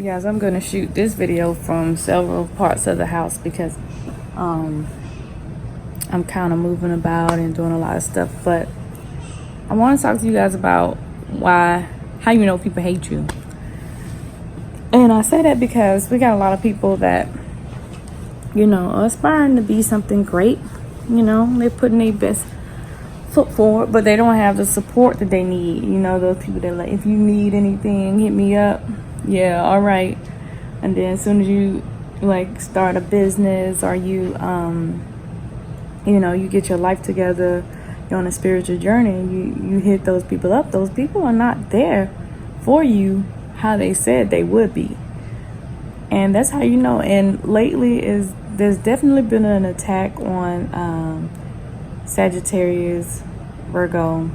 Guys, I'm gonna shoot this video from several parts of the house because I'm kind of moving about and doing a lot of stuff. But I want to talk to you guys about how you know people hate you. And I say that because we got a lot of people that, are aspiring to be something great. They're putting their best foot forward, but they don't have the support that they need. Those people that like, if you need anything, hit me up. Yeah, all right. And then as soon as you like start a business or you you get your life together, you're on a spiritual journey, you hit those people up. Those people are not there for you how they said they would be. And that's how you know. And lately there's definitely been an attack on Sagittarius, Virgo,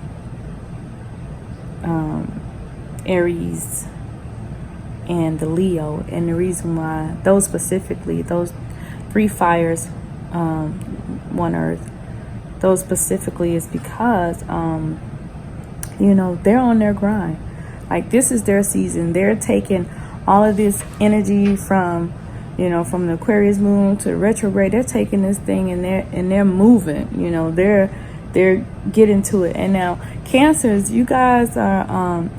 Aries, and the Leo. And the reason why those specifically, those three fires, one earth, those specifically is because they're on their grind. Like, this is their season. They're taking all of this energy from from the Aquarius moon to the retrograde. They're taking this thing and they're moving. They're getting to it. And now Cancers, you guys are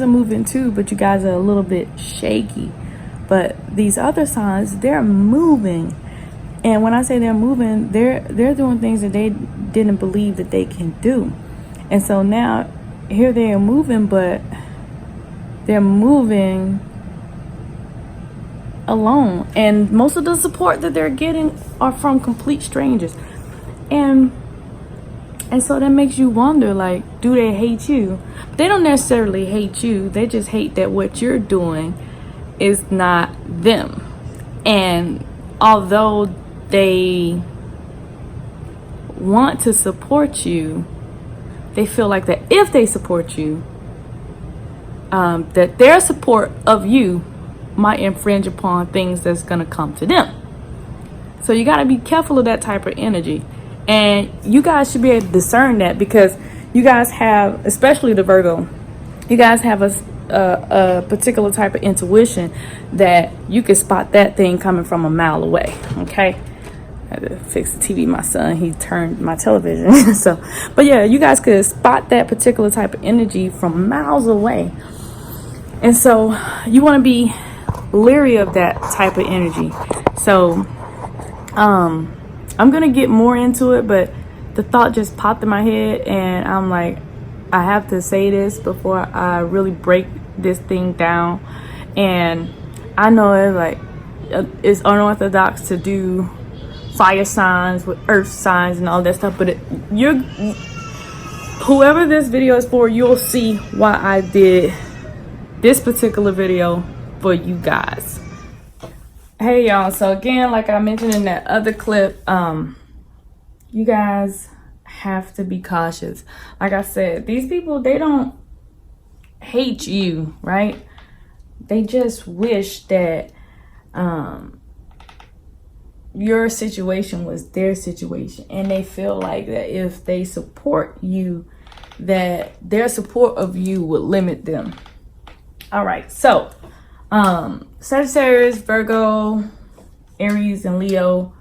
moving too, but you guys are a little bit shaky. But these other signs, they're moving. And when I say they're moving, they're doing things that they didn't believe that they can do. And so now here they are moving, but they're moving alone. And most of the support that they're getting are from complete strangers. And so that makes you wonder, like, do they hate you? But they don't necessarily hate you. They just hate that what you're doing is not them. And although they want to support you, they feel like that if they support you, that their support of you might infringe upon things that's going to come to them. So you got to be careful of that type of energy. And you guys should be able to discern that, because you guys have, especially the Virgo, you guys have a particular type of intuition that you can spot that thing coming from a mile away. Okay, I had to fix the TV. My son, he turned my television. But yeah, you guys could spot that particular type of energy from miles away. And so you want to be leery of that type of energy. So I'm gonna get more into it, but the thought just popped in my head, and I'm like, I have to say this before I really break this thing down. And I know it's unorthodox to do fire signs with earth signs and all that stuff, but whoever this video is for, you'll see why I did this particular video for you guys. Hey y'all, so again, like I mentioned in that other clip, you guys have to be cautious. Like I said, these people, they don't hate you, right? They just wish that your situation was their situation, and they feel like that if they support you, that their support of you would limit them. All right, so Sagittarius, Virgo, Aries, and Leo,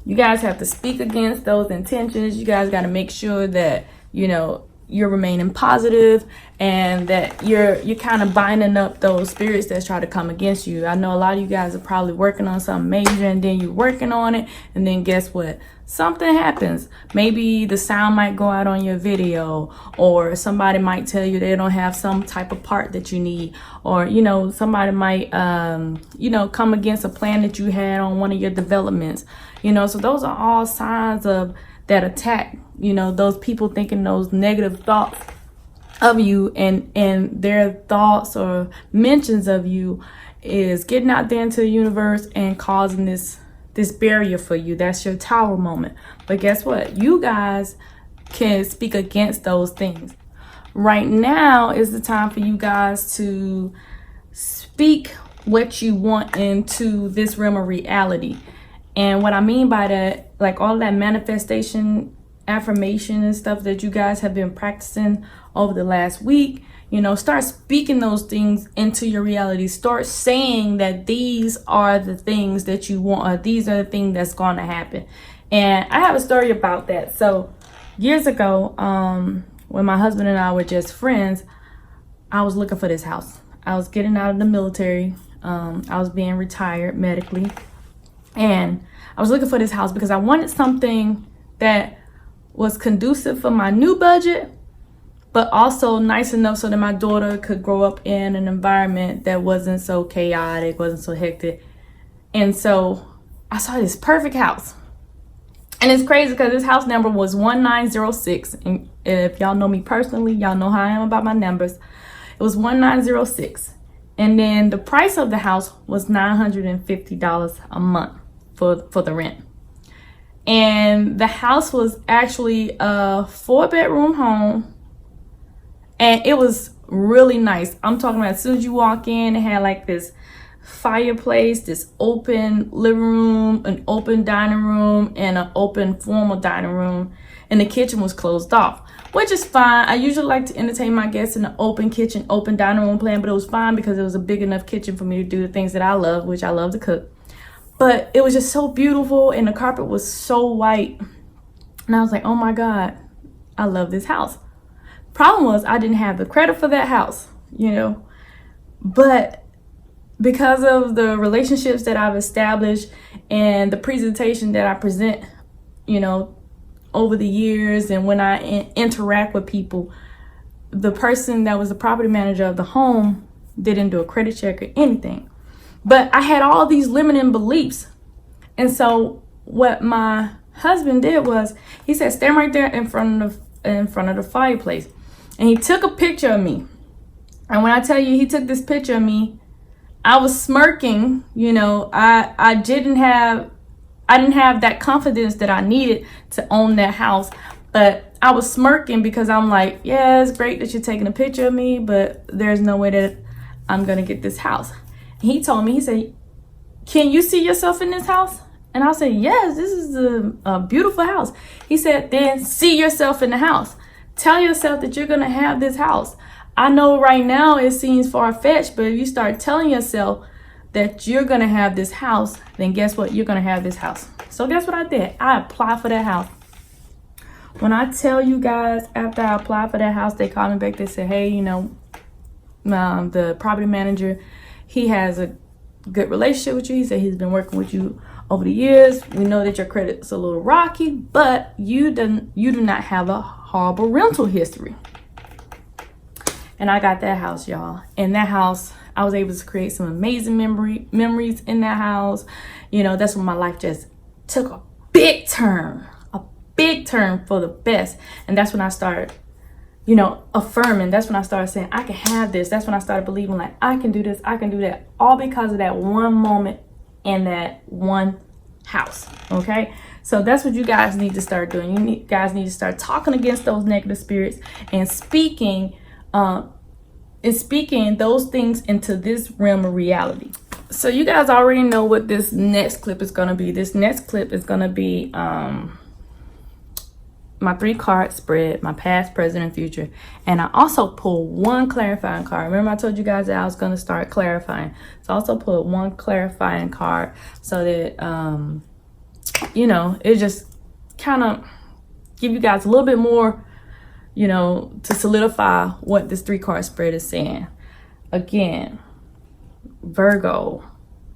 you guys have to speak against those intentions. You guys got to make sure that you're remaining positive, and that you're kind of binding up those spirits that try to come against you. I know a lot of you guys are probably working on something major, and then you're working on it, and then guess what? Something happens. Maybe the sound might go out on your video, or somebody might tell you they don't have some type of part that you need, or somebody might come against a plan that you had on one of your developments. So those are all signs of that attack. Those people thinking those negative thoughts of you, and their thoughts or mentions of you is getting out there into the universe and causing this barrier for you. That's your tower moment. But guess what? You guys can speak against those things. Right now is the time for you guys to speak what you want into this realm of reality. And what I mean by that, like all that manifestation affirmation and stuff that you guys have been practicing over the last week, you know, start speaking those things into your reality. Start saying that these are the things that you want, or these are the things that's going to happen. And I have a story about that. So years ago, when my husband and I were just friends, I was looking for this house. I was getting out of the military. I was being retired medically. And I was looking for this house because I wanted something that was conducive for my new budget, but also nice enough so that my daughter could grow up in an environment that wasn't so chaotic, wasn't so hectic. And so I saw this perfect house. And it's crazy because this house number was 1906. And if y'all know me personally, y'all know how I am about my numbers. It was 1906. And then the price of the house was $950 a month for the rent. And the house was actually a 4-bedroom home. And it was really nice. I'm talking about as soon as you walk in, it had like this fireplace, this open living room, an open dining room, and an open formal dining room. And the kitchen was closed off, which is fine. I usually like to entertain my guests in an open kitchen, open dining room plan, but it was fine because it was a big enough kitchen for me to do the things that I love, which I love to cook. But it was just so beautiful, and the carpet was so white. And I was like, oh my God, I love this house. Problem was, I didn't have the credit for that house, you know. But because of the relationships that I've established and the presentation that I present, you know, over the years, and when I interact with people, the person that was the property manager of the home didn't do a credit check or anything. But I had all these limiting beliefs. And so what my husband did was, he said, stand right there in front of the fireplace. And he took a picture of me. And when I tell you he took this picture of me, I was smirking. You know, I didn't have that confidence that I needed to own that house. But I was smirking because I'm like, yeah, it's great that you're taking a picture of me, but there's no way that I'm going to get this house. And he told me, he said, can you see yourself in this house? And I said, yes, this is a beautiful house. He said, then see yourself in the house. Tell yourself that you're going to have this house. I know right now it seems far-fetched, but if you start telling yourself that you're going to have this house, then guess what? You're going to have this house. So guess what I did? I applied for that house. When I tell you guys, after I applied for that house, they called me back. They said, hey, you know, the property manager, he has a good relationship with you. He said he's been working with you over the years. We know that your credit's a little rocky, but you do not have a horrible rental history. And I got that house, y'all. And that house, I was able to create some amazing memories in that house. You know, that's when my life just took a big turn for the best. And that's when I started, you know, affirming. That's when I started saying, I can have this. That's when I started believing, like, I can do this, I can do that. All because of that one moment in that one house, okay? So that's what you guys need to start doing. You guys need to start talking against those negative spirits and speaking those things into this realm of reality. So you guys already know what this next clip is going to be. This next clip is going to be my 3-card spread, my past, present, and future. And I also pulled one clarifying card. Remember I told you guys that I was going to start clarifying. So I also pulled one clarifying card so that, you know, it just kind of give you guys a little bit more, you know, to solidify what this 3-card spread is saying. Again, Virgo,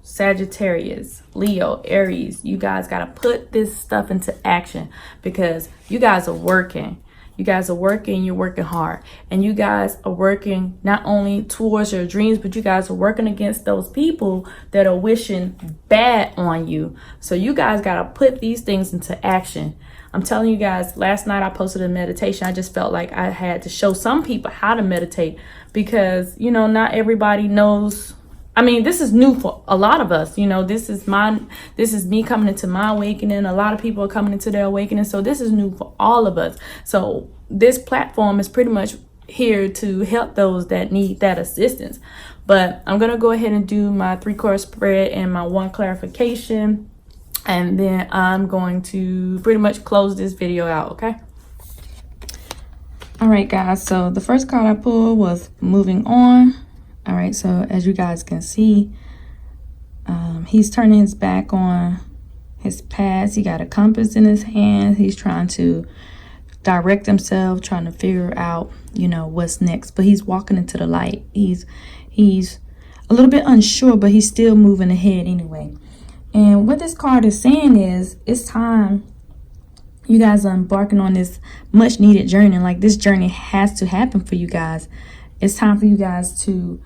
Sagittarius, Leo, Aries, you guys got to put this stuff into action because you guys are working. You guys are working, you're working hard. And you guys are working not only towards your dreams, but you guys are working against those people that are wishing bad on you. So you guys got to put these things into action. I'm telling you guys, last night I posted a meditation. I just felt like I had to show some people how to meditate because, you know, not everybody knows. I mean, this is new for a lot of us. You know, this is me coming into my awakening. A lot of people are coming into their awakening. So this is new for all of us. So this platform is pretty much here to help those that need that assistance. But I'm going to go ahead and do my 3-card spread and my one clarification. and then I'm going to pretty much close this video out, okay? All right, guys, so the first card I pulled was moving on. All right, so as you guys can see, he's turning his back on his past. He got a compass in his hand. He's trying to direct himself, trying to figure out, you know, what's next. But he's walking into the light. He's a little bit unsure, but he's still moving ahead anyway. And what this card is saying is, it's time you guys are embarking on this much needed journey. Like, this journey has to happen for you guys. It's time for you guys to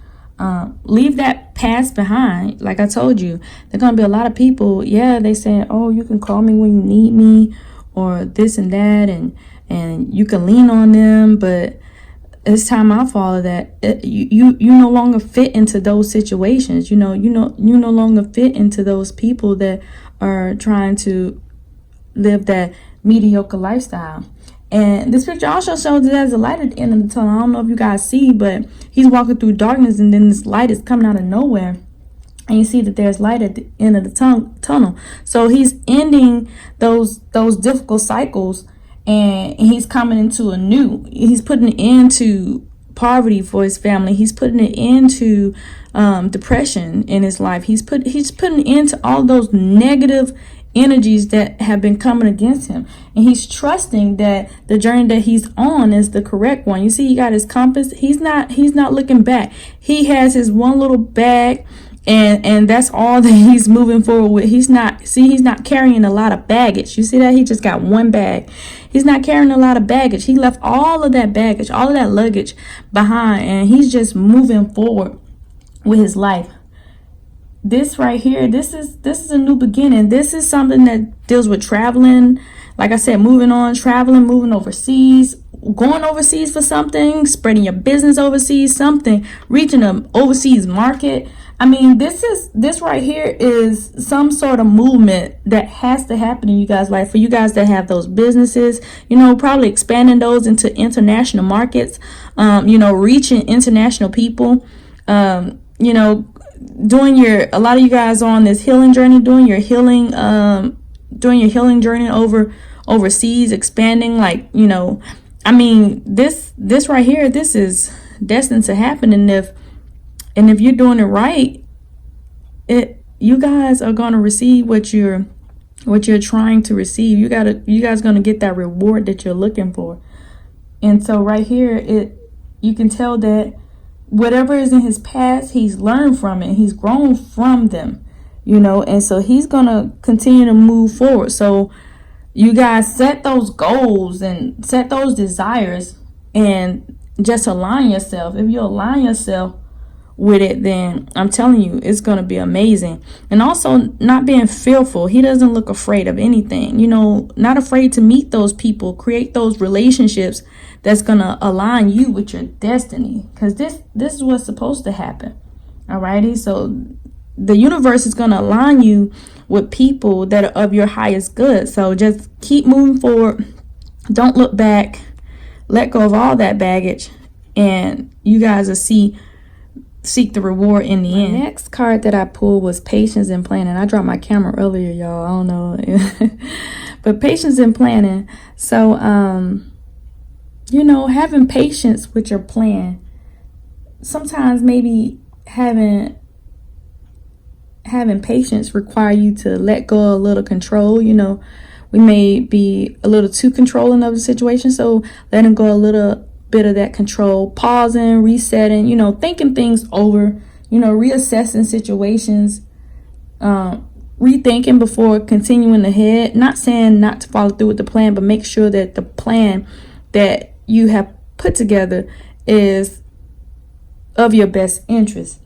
leave that past behind. Like I told you, there's gonna be a lot of people, yeah, they say, oh, you can call me when you need me, or this and that, and you can lean on them, but it's time out for all of that. You no longer fit into those situations. You no longer fit into those people that are trying to live that mediocre lifestyle. And this picture also shows that there's a light at the end of the tunnel. I don't know if you guys see, but he's walking through darkness, and then this light is coming out of nowhere, and you see that there's light at the end of the tunnel. So he's ending those difficult cycles, and he's coming into a new. He's putting an end to poverty for his family. He's putting an end to depression in his life. He's putting an end to all those negative energies that have been coming against him, and he's trusting that the journey that he's on is the correct one. You see, he got his compass. He's not looking back. He has his one little bag, and that's all that he's moving forward with. He's not carrying a lot of baggage. You see that? He just got one bag. He's not carrying a lot of baggage. He left all of that baggage, all of that luggage behind, and he's just moving forward with his life. This right here, this is a new beginning. This is something that deals with traveling. Like I said, moving on, traveling, moving overseas, going overseas for something, spreading your business overseas, something, reaching an overseas market. I mean, this right here is some sort of movement that has to happen in you guys' life. For you guys that have those businesses, probably expanding those into international markets, reaching international people, doing a lot of you guys are on this healing journey, doing your healing journey overseas, expanding, I mean, this right here, this is destined to happen. And if you're doing it right, you guys are going to receive what you're trying to receive. You guys going to get that reward that you're looking for. And so right here, you can tell that whatever is in his past, he's learned from it. He's grown from them, and so he's going to continue to move forward. So you guys set those goals and set those desires and just align yourself. If you align yourself with it, then I'm telling you, it's going to be amazing. And also not being fearful. He doesn't look afraid of anything, not afraid to meet those people, create those relationships that's going to align you with your destiny, because this is what's supposed to happen. Alrighty, so the universe is going to align you with people that are of your highest good. So just keep moving forward. Don't look back. Let go of all that baggage, and you guys will seek the reward in the end. The next card that I pulled was patience and planning. I dropped my camera earlier, y'all. I don't know. But patience and planning. So, having patience with your plan. Sometimes maybe having patience require you to let go of a little control. We may be a little too controlling of the situation. So letting go a little bit of that control, pausing, resetting, thinking things over, reassessing situations, rethinking before continuing ahead. Not saying not to follow through with the plan, but make sure that the plan that you have put together is of your best interest.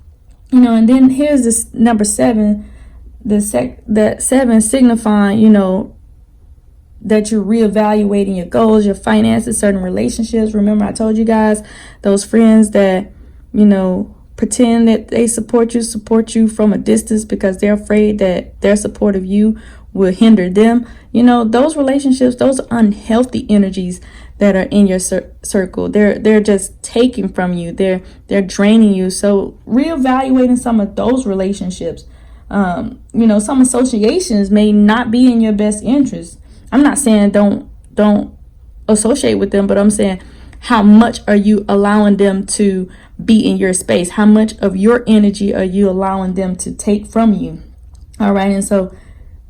And then here's this number 7, the 7 signifying, that you're reevaluating your goals, your finances, certain relationships. Remember, I told you guys, those friends that, pretend that they support you from a distance because they're afraid that their support of you will hinder them. Those relationships, those unhealthy energies that are in your circle, they're just taking from you. They're draining you. So reevaluating some of those relationships You know, some associations may not be in your best interest. I'm not saying don't associate with them, but I'm saying, how much are you allowing them to be in your space? How much of your energy are you allowing them to take from you? All right. And so,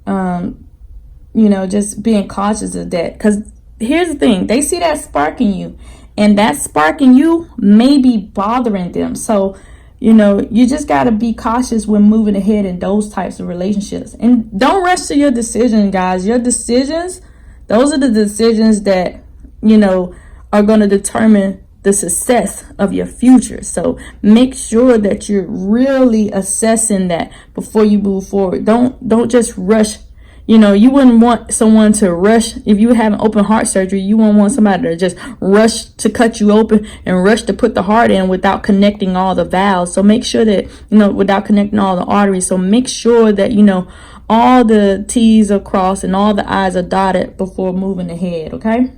you know, just being cautious of that, because here's the thing, they see that spark in you, and that spark in you may be bothering them. So, you know, you just got to be cautious when moving ahead in those types of relationships, and don't rush to your decision, guys. Your decisions, those are the decisions that, you know, are going to determine the success of your future. So make sure that you're really assessing that before you move forward. Don't just rush. You know, you wouldn't want someone to rush. If you have an open heart surgery, you won't want somebody to just rush to cut you open and rush to put the heart in without connecting all the valves. So make sure that, you know, without connecting all the arteries. So make sure that, you know, all the T's are crossed and all the I's are dotted before moving ahead. Okay.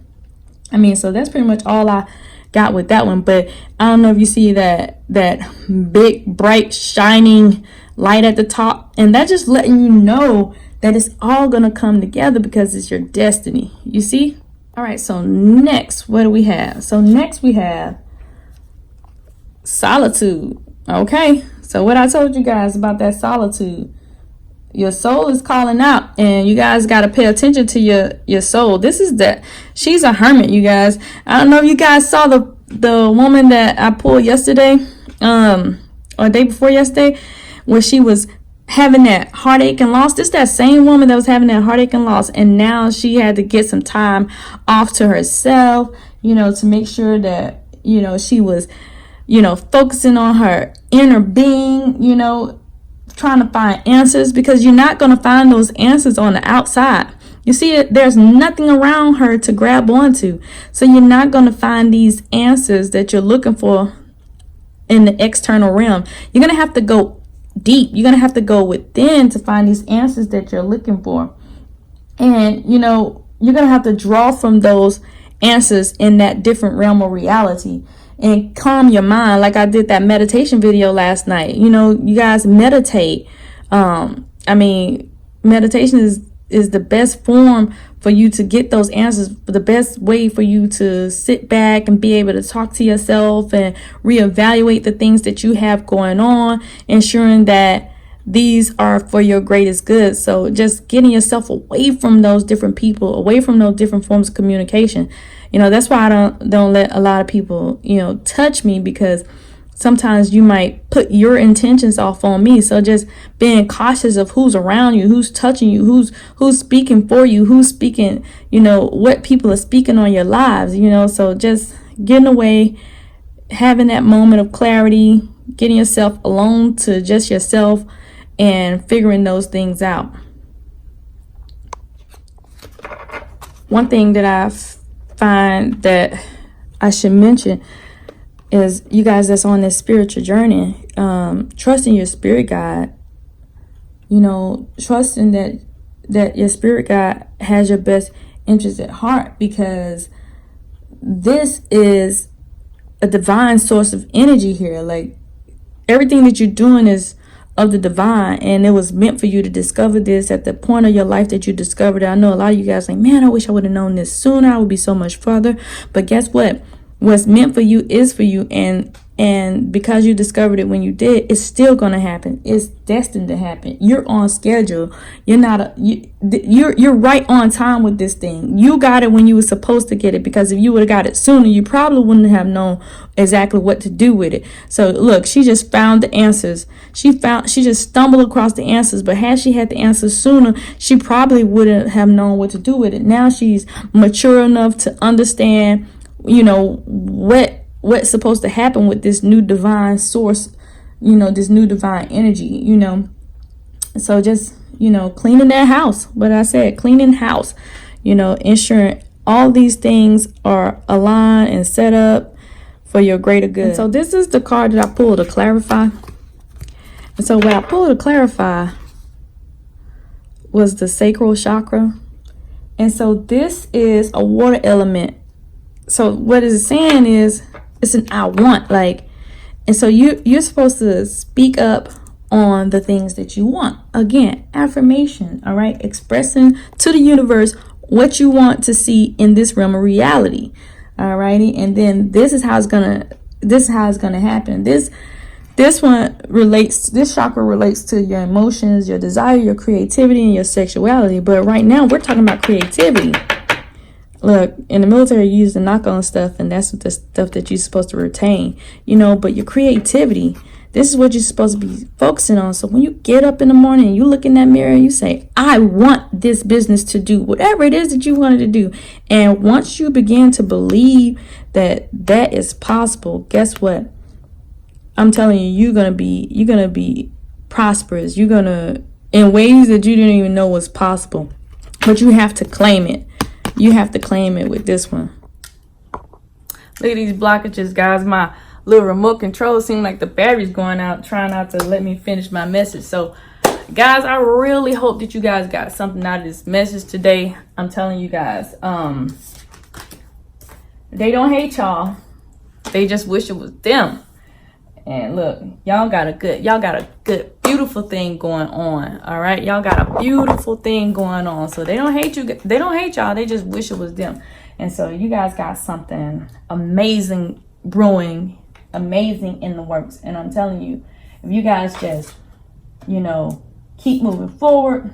I mean, so that's pretty much all I got with that one. But I don't know if you see that big, bright, shining light at the top, and that's just letting you know that it's all going to come together because it's your destiny. You see? All right. So next, what do we have? So next we have solitude. Okay. So what I told you guys about that solitude, your soul is calling out, and you guys got to pay attention to your soul. This is that she's a hermit, you guys. I don't know if you guys saw the woman that I pulled yesterday, or day before yesterday, where she was having that heartache and loss. This is that same woman that was having that heartache and loss, and now she had to get some time off to herself, you know, to make sure that, you know, she was, you know, focusing on her inner being, you know, trying to find answers, because you're not going to find those answers on the outside. You see, there's nothing around her to grab onto. So you're not going to find these answers that you're looking for in the external realm. You're going to have to go deep. You're going to have to go within to find these answers that you're looking for. And, you know, you're going to have to draw from those answers in that different realm of reality. And calm your mind, like I did that meditation video last night. You know, you guys meditate. I mean, meditation is the best form for you to get those answers, the best way for you to sit back and be able to talk to yourself and reevaluate the things that you have going on, ensuring that these are for your greatest good. So just getting yourself away from those different people, away from those different forms of communication. You know, that's why I don't let a lot of people, you know, touch me, because sometimes you might put your intentions off on me. So just being cautious of who's around you, who's touching you, who's speaking for you, who's speaking, you know, what people are speaking on your lives, you know. So just getting away, having that moment of clarity, getting yourself alone to just yourself and figuring those things out. One thing that I find that I should mention is, you guys that's on this spiritual journey, trusting your spirit guide, you know, trusting that your spirit guide has your best interest at heart, because this is a divine source of energy here. Like, everything that you're doing is of the divine, and it was meant for you to discover this at the point of your life that you discovered it. I know a lot of you guys like, man, I wish I would have known this sooner. I would be so much further. But guess what? What's meant for you is for you, and because you discovered it when you did, it's still going to happen. It's destined to happen. You're on schedule. You're right on time with this thing. You got it when you were supposed to get it, because if you would have got it sooner, you probably wouldn't have known exactly what to do with it. So look, she just found the answers. She just stumbled across the answers, but had she had the answers sooner, she probably wouldn't have known what to do with it. Now she's mature enough to understand, you know, what's supposed to happen with this new divine source, you know, this new divine energy, you know. So just, you know, cleaning that house, what I said, cleaning house, you know, ensuring all these things are aligned and set up for your greater good. And so this is the card that I pulled to clarify. And so what I pulled to clarify was the sacral chakra. And so this is a water element. So what it's saying is, it's an I want, like, and so you're supposed to speak up on the things that you want. Again, affirmation, all right? Expressing to the universe what you want to see in this realm of reality. All righty. And then this is how it's gonna happen. This chakra relates to your emotions, your desire, your creativity, and your sexuality. But right now we're talking about creativity. Look, in the military, you use the knock on stuff, and that's the stuff that you're supposed to retain, but your creativity, this is what you're supposed to be focusing on. So when you get up in the morning and you look in that mirror and you say, I want this business to do whatever it is that you wanted to do. And once you begin to believe that that is possible, guess what? I'm telling you, you're going to be prosperous. You're going to, in ways that you didn't even know was possible, but you have to claim it. You have to claim it with this one. Look at these blockages, guys. My little remote control seemed like the battery's going out, trying not to let me finish my message. So, guys, I really hope that you guys got something out of this message today. I'm telling you guys, they don't hate y'all. They just wish it was them. And look, y'all got a good, beautiful thing going on. All right, y'all got a beautiful thing going on. So they don't hate you. They don't hate y'all. They just wish it was them. And so you guys got something amazing brewing, amazing in the works. And I'm telling you, if you guys just, keep moving forward,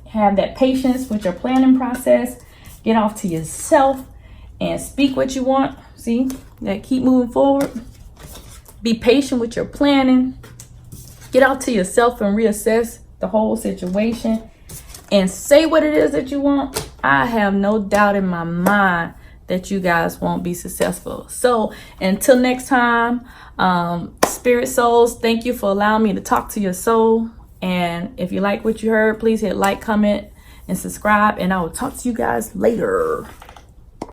have that patience with your planning process, get off to yourself and speak what you want. See that? Keep moving forward. Be patient with your planning. Get out to yourself and reassess the whole situation and say what it is that you want. I have no doubt in my mind that you guys won't be successful. So until next time, spirit souls, thank you for allowing me to talk to your soul. And if you like what you heard, please hit like, comment, and subscribe. And I will talk to you guys later.